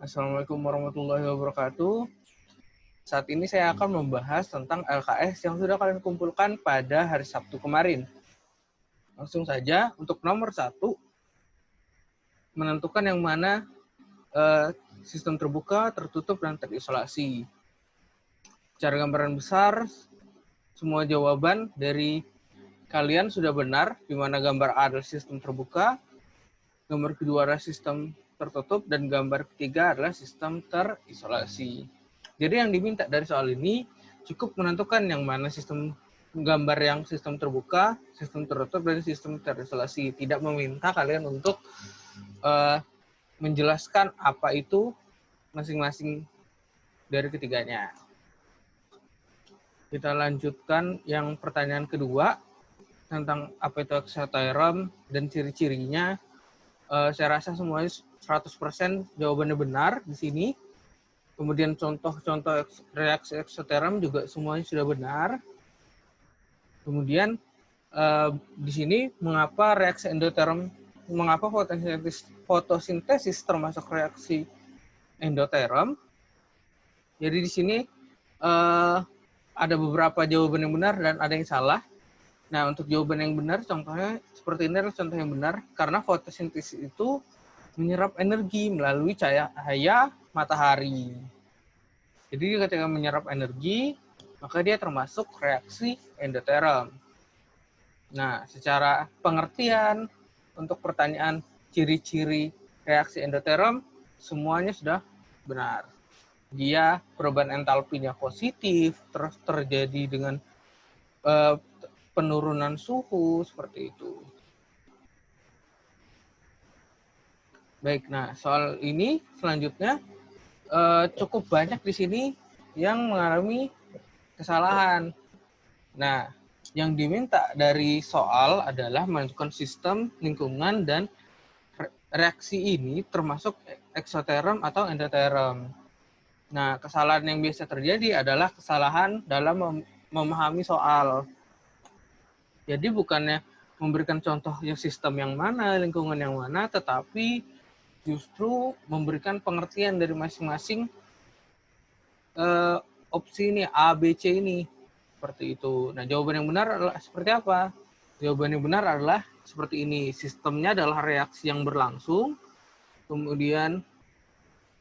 Assalamualaikum warahmatullahi wabarakatuh. Saat ini saya akan membahas tentang LKS yang sudah kalian kumpulkan pada hari Sabtu kemarin. Langsung saja, untuk nomor 1, menentukan yang mana sistem terbuka, tertutup, dan terisolasi. Secara gambaran besar, semua jawaban dari kalian sudah benar, di mana gambar A adalah sistem terbuka, gambar kedua adalah sistem tertutup, dan gambar ketiga adalah sistem terisolasi. Jadi yang diminta dari soal ini cukup menentukan yang mana sistem gambar yang sistem terbuka, sistem tertutup, dan sistem terisolasi. Tidak meminta kalian untuk menjelaskan apa itu masing-masing dari ketiganya. Kita lanjutkan yang pertanyaan kedua tentang apa itu exotheorem dan ciri-cirinya. Saya rasa semuanya 100% jawabannya benar di sini. Kemudian contoh-contoh reaksi exotheorem juga semuanya sudah benar. Kemudian di sini mengapa reaksi endoterm, mengapa fotosintesis termasuk reaksi endoterm. Jadi di sini ada beberapa jawaban yang benar dan ada yang salah. Nah, untuk jawaban yang benar, contohnya seperti ini adalah contoh yang benar, karena fotosintesis itu menyerap energi melalui cahaya matahari. Jadi ketika menyerap energi, maka dia termasuk reaksi endoterm. Nah, secara pengertian untuk pertanyaan ciri-ciri reaksi endoterm, semuanya sudah benar. Dia perubahan entalpinya positif, terus terjadi dengan penurunan suhu, seperti itu. Baik, nah soal ini selanjutnya cukup banyak di sini yang mengalami kesalahan. Nah, yang diminta dari soal adalah menentukan sistem, lingkungan, dan reaksi ini termasuk exotherm atau endotherm. Nah, kesalahan yang biasa terjadi adalah kesalahan dalam memahami soal. Jadi bukannya memberikan contoh yang sistem yang mana, lingkungan yang mana, tetapi justru memberikan pengertian dari masing-masing opsi ini, A, B, C ini. Seperti itu. Nah, jawaban yang benar adalah seperti apa? Jawaban yang benar adalah seperti ini. Sistemnya adalah reaksi yang berlangsung. Kemudian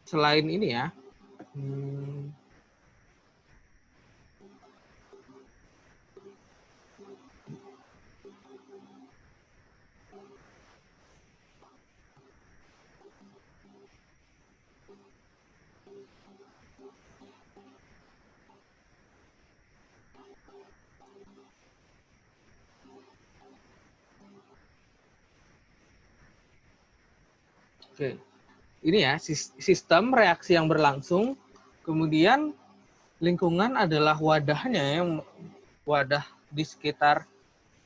selain ini ya, oke. Ini ya, sistem reaksi yang berlangsung, kemudian lingkungan adalah wadahnya, yang wadah di sekitar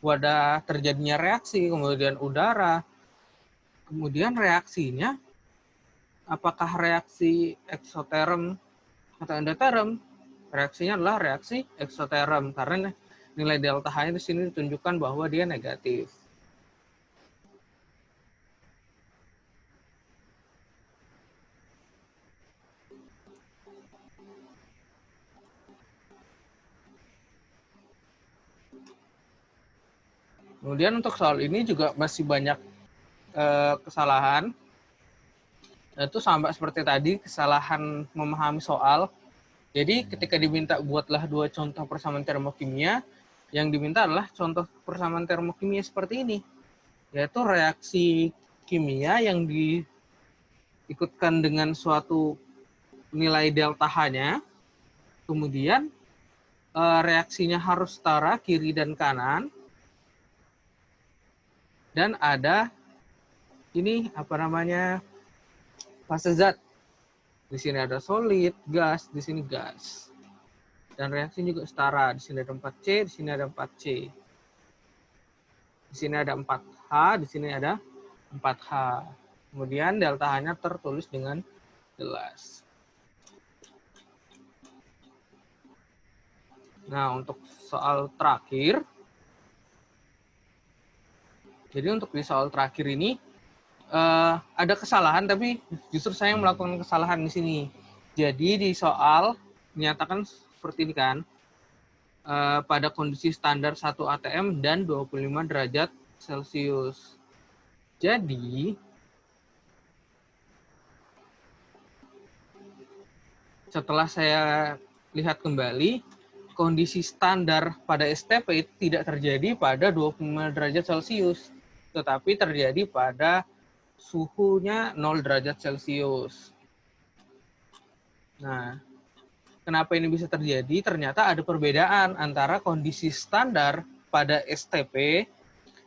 wadah terjadinya reaksi, kemudian udara, kemudian reaksinya, apakah reaksi eksoterm atau endoterm? Reaksinya adalah reaksi eksoterm, karena nilai delta H di sini ditunjukkan bahwa dia negatif. Kemudian untuk soal ini juga masih banyak kesalahan. Itu sama seperti tadi, kesalahan memahami soal. Jadi ketika diminta buatlah 2 contoh persamaan termokimia, yang diminta adalah contoh persamaan termokimia seperti ini, yaitu reaksi kimia yang diikutkan dengan suatu nilai delta H-nya, kemudian reaksinya harus setara kiri dan kanan, dan ada ini fase zat. Di sini ada solid, gas, di sini gas. Dan reaksi juga setara. Di sini ada 4C, di sini ada 4C. Di sini ada 4H, di sini ada 4H. Kemudian delta H-nya tertulis dengan jelas. Nah, untuk soal terakhir. Jadi untuk di soal terakhir ini, ada kesalahan, tapi justru saya yang melakukan kesalahan di sini. Jadi di soal menyatakan seperti ini kan, pada kondisi standar 1 atm dan 25 derajat Celcius. Jadi setelah saya lihat kembali, kondisi standar pada STP tidak terjadi pada 25 derajat Celcius, tetapi terjadi pada suhunya 0 derajat Celcius. Nah, kenapa ini bisa terjadi? Ternyata ada perbedaan antara kondisi standar pada STP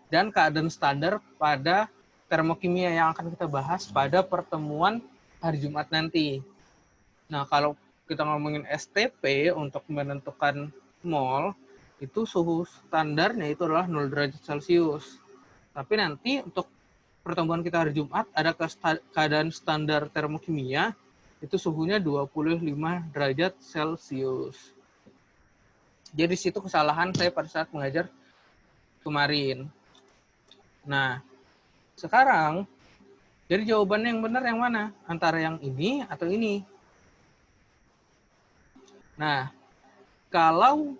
dan keadaan standar pada termokimia yang akan kita bahas pada pertemuan hari Jumat nanti. Nah, kalau kita ngomongin STP untuk menentukan mol, itu suhu standarnya itu adalah 0 derajat Celcius. Tapi nanti untuk pertemuan kita hari Jumat ada keadaan standar termokimia, itu suhunya 25 derajat Celcius. Jadi situ kesalahan saya pada saat mengajar kemarin. Nah, sekarang jadi jawabannya yang benar yang mana? Antara yang ini atau ini? Nah, kalau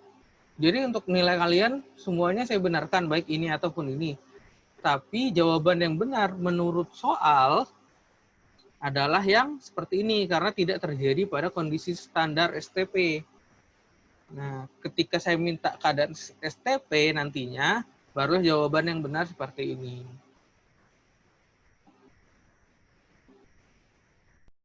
jadi untuk nilai kalian semuanya saya benarkan baik ini ataupun ini. Tapi jawaban yang benar menurut soal adalah yang seperti ini karena tidak terjadi pada kondisi standar STP. Nah, ketika saya minta keadaan STP nantinya, baru jawaban yang benar seperti ini.